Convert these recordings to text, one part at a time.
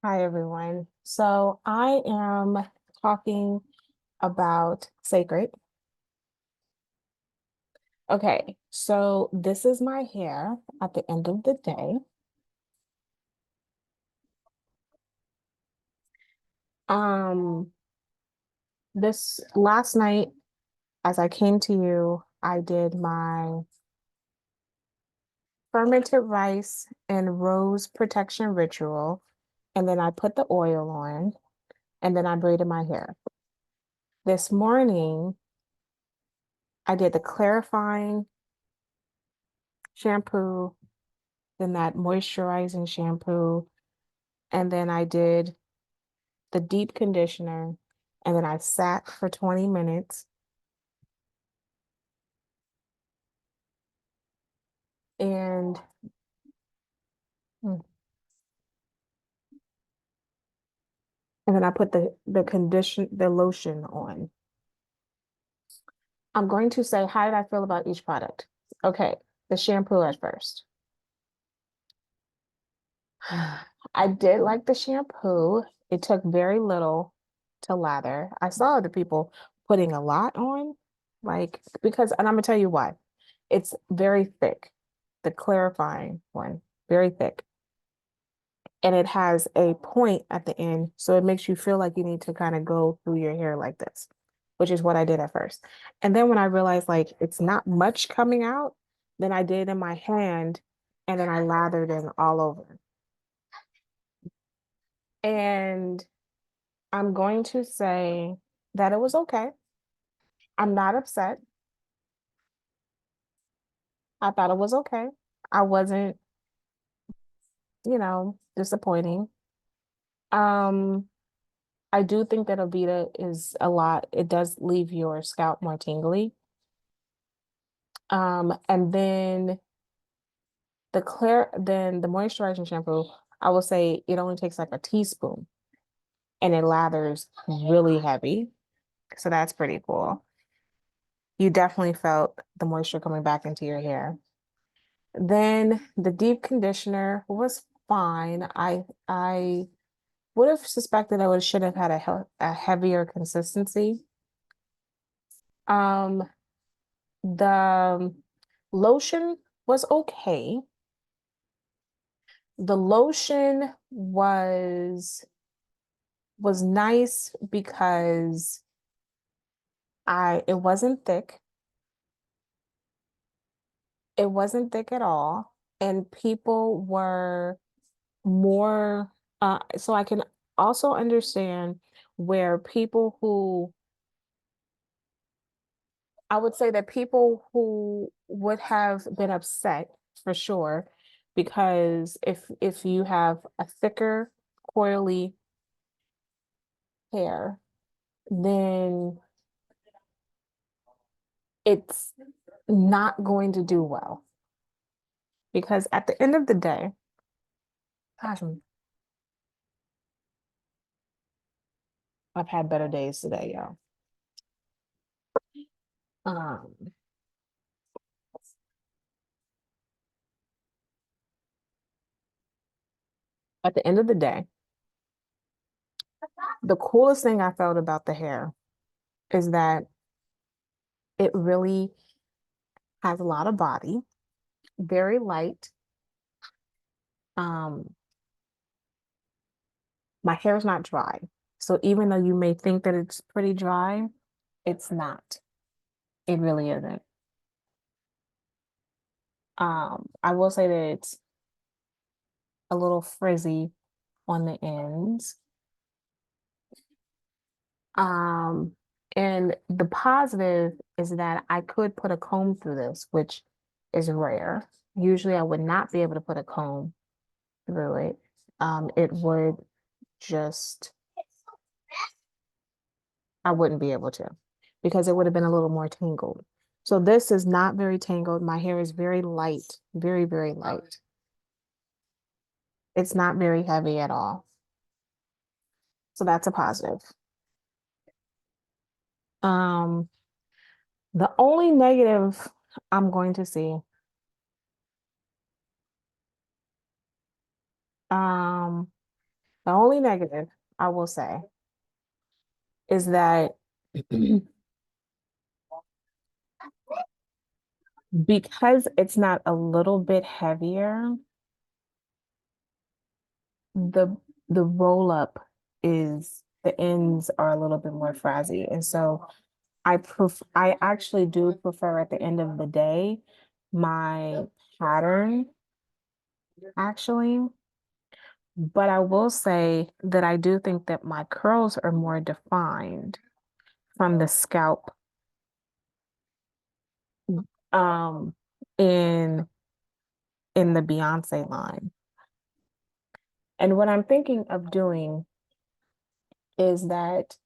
Hi, everyone. So I am talking about Cecred. Okay, so this is my hair at the end of the day. Um, this last night, as I came to you, I did my fermented rice and rose protection ritual, and then I put the oil on, and then I braided my hair. This morning, I did the clarifying shampoo, then that moisturizing shampoo, and then I did the deep conditioner, and then I sat for 20 minutes. And and then I put the lotion on. I'm going to say, how did I feel about each product? Okay, the shampoo at first. I did like the shampoo. It took very little to lather. I saw other people putting a lot on, like, because, and I'm gonna tell you why. It's very thick, the clarifying one, very thick. And it has a point at the end, so it makes you feel like you need to kind of go through your hair like this, which is what I did at first. And then when I realized like it's not much coming out, then I did in my hand and then I lathered in all over. And I'm going to say that it was okay. I'm not upset. I thought it was okay. I wasn't, disappointing. Um, I do think that Avita is a lot. It does leave your scalp more tingly. And then then the moisturizing shampoo, I will say it only takes like a teaspoon and it lathers really heavy. So that's pretty cool. You definitely felt the moisture coming back into your hair. Then the deep conditioner was fine. I would have suspected I would should have had a heavier consistency. Um, the lotion was okay. The lotion was nice because I it wasn't thick. It wasn't thick at all. And people were more so I can also understand where people who I would say that people who would have been upset for sure, because if you have a thicker, coily hair, then it's not going to do well. Because at the end of the day, gosh, I've had better days today, y'all. Um, at the end of the day, the coolest thing I felt about the hair is that it really has a lot of body, very light. Um, my hair is not dry. So even though you may think that it's pretty dry, it's not. It really isn't. I will say that it's a little frizzy on the ends. Um, and the positive is that I could put a comb through this, which is rare. Usually I would not be able to put a comb through it. It would just, I wouldn't be able to because it would have been a little more tangled. So this is not very tangled. My hair is very light, very, very light. It's not very heavy at all. So that's a positive. Um, the only negative I'm going to see, um, The only negative I will say is that because it's not a little bit heavier, the the roll up is the ends are a little bit more frizzy. And so I actually do prefer at the end of the day my pattern actually. But I will say that I do think that my curls are more defined from the scalp um in in the Beyonce line. And what I'm thinking of doing is that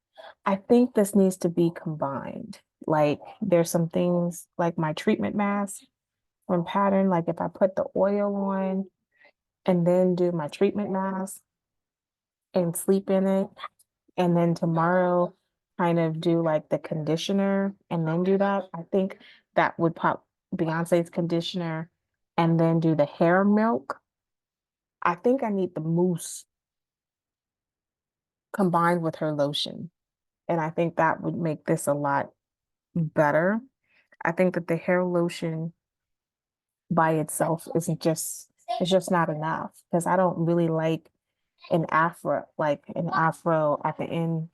I think this needs to be combined. Like there's some things like my treatment mask from Pattern, like if I put the oil on and then do my treatment mask and sleep in it, and then tomorrow kind of do like the conditioner and then do that, I think that would pop Beyonce's conditioner and then do the hair milk. I think I need the mousse combined with her lotion. And I think that would make this a lot better. I think that the hair lotion by itself isn't just it's just not enough because I don't really like an afro at the end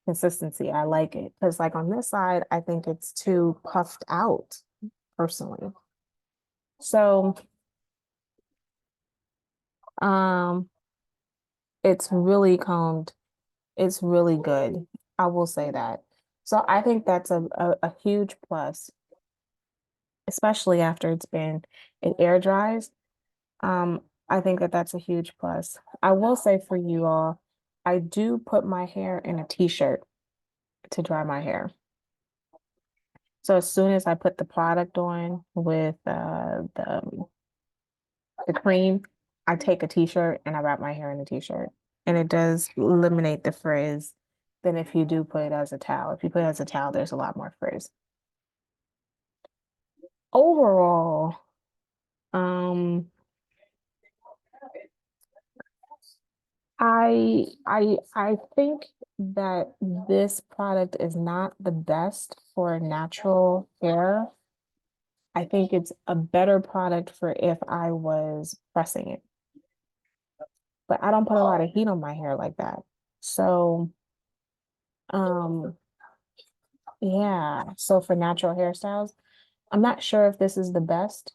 consistency. I like it because like on this side, I think it's too puffed out personally. So um it's really combed, it's really good. I will say that. So I think that's a huge plus, especially after it air dries. I think that that's a huge plus. I will say for you all, I do put my hair in a t-shirt to dry my hair. So as soon as I put the product on with the cream, I take a t-shirt and I wrap my hair in the t-shirt. And it does eliminate the frizz than if you do put it as a towel. If you put it as a towel, there's a lot more frizz. Overall, um, I think that this product is not the best for natural hair. I think it's a better product for if I was pressing it, but I don't put a lot of heat on my hair like that. So, um, yeah. So for natural hairstyles, I'm not sure if this is the best,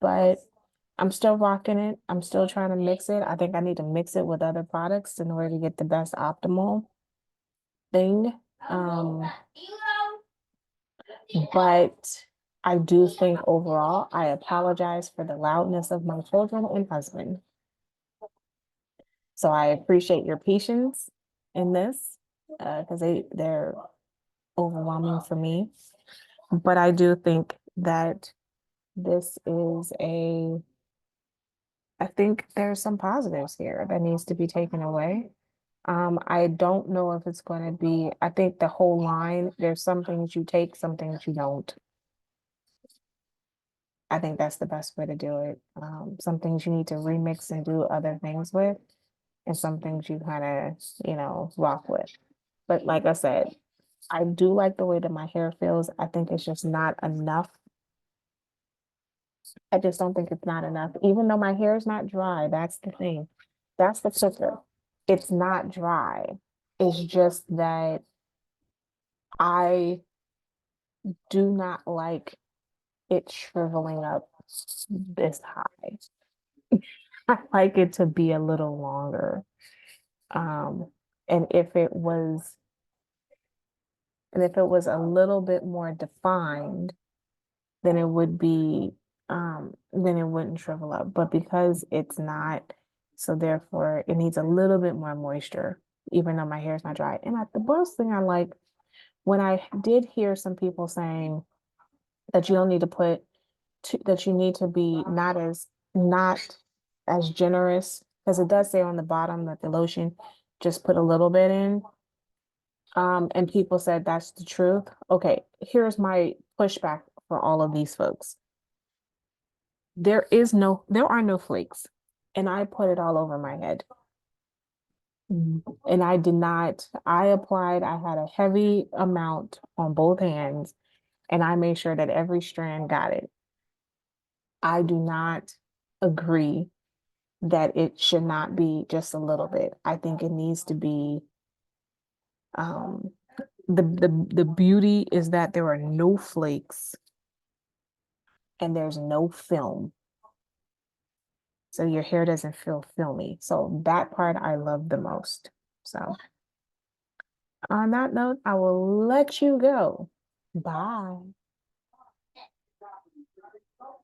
but I'm still rocking it. I'm still trying to mix it. I think I need to mix it with other products in order to get the best optimal thing. Um, but I do think overall, I apologize for the loudness of my children and husband. So I appreciate your patience in this because they're overwhelming for me. But I do think that this is I think there's some positives here that needs to be taken away. I don't know if it's going to be, I think the whole line, there's some things you take, some things you don't. I think that's the best way to do it. Some things you need to remix and do other things with, and some things you kind of, rock with. But like I said, I do like the way that my hair feels. I think it's just not enough. I just don't think it's not enough. Even though my hair is not dry, that's the thing. That's the kicker. It's not dry. It's just that I do not like it shriveling up this high. I like it to be a little longer. Um, and if it was a little bit more defined, then it would be then it wouldn't shrivel up. But because it's not, so therefore it needs a little bit more moisture, even though my hair is not dry. And the most thing I like when I did hear some people saying that you don't need to that you need to be not as generous, because it does say on the bottom that the lotion just put a little bit in. And people said that's the truth. Okay, here's my pushback for all of these folks. There are no flakes, and I put it all over my head. And I did not, I applied, I had a heavy amount on both hands, and I made sure that every strand got it. I do not agree that it should not be just a little bit. I think it needs to be um the beauty is that there are no flakes and there's no film. So your hair doesn't feel filmy. So that part I love the most. So on that note, I will let you go. Bye.